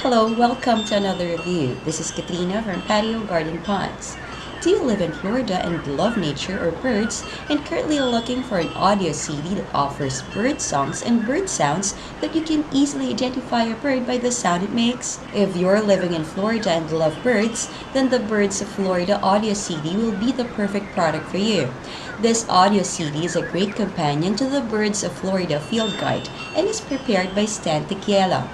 Hello, welcome to another review. This is Katrina from Patio Garden Ponds. Do you live in Florida and love nature or birds and currently looking for an audio CD that offers bird songs and bird sounds that you can easily identify a bird by the sound it makes? If you're living in Florida and love birds, then the Birds of Florida audio CD will be the perfect product for you. This audio CD is a great companion to the Birds of Florida field guide and is prepared by Stan Tequiela.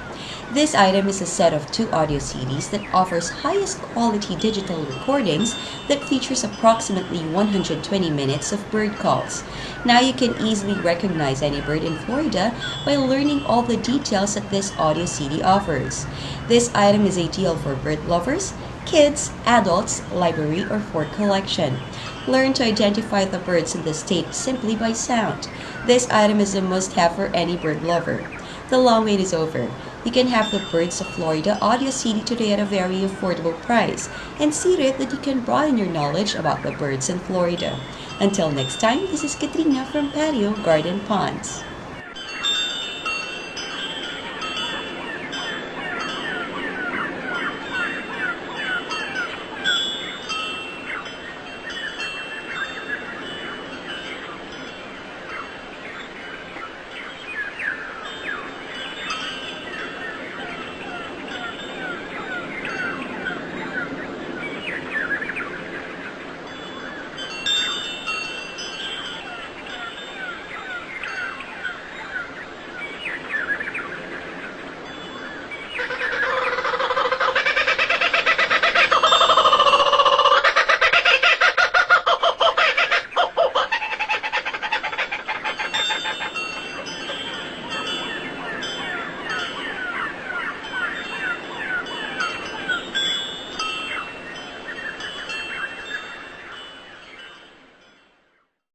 This item is a set of two audio CDs that offers highest quality digital recordings that features approximately 120 minutes of bird calls. Now you can easily recognize any bird in Florida by learning all the details that this audio CD offers. This item is ideal for bird lovers, kids, adults, library, or for collection. Learn to identify the birds in the state simply by sound. This item is a must-have for any bird lover. The long wait is over. You can have the Birds of Florida audio CD today at a very affordable price and see to it that you can broaden your knowledge about the birds in Florida. Until next time, this is Katrina from Patio Garden Ponds.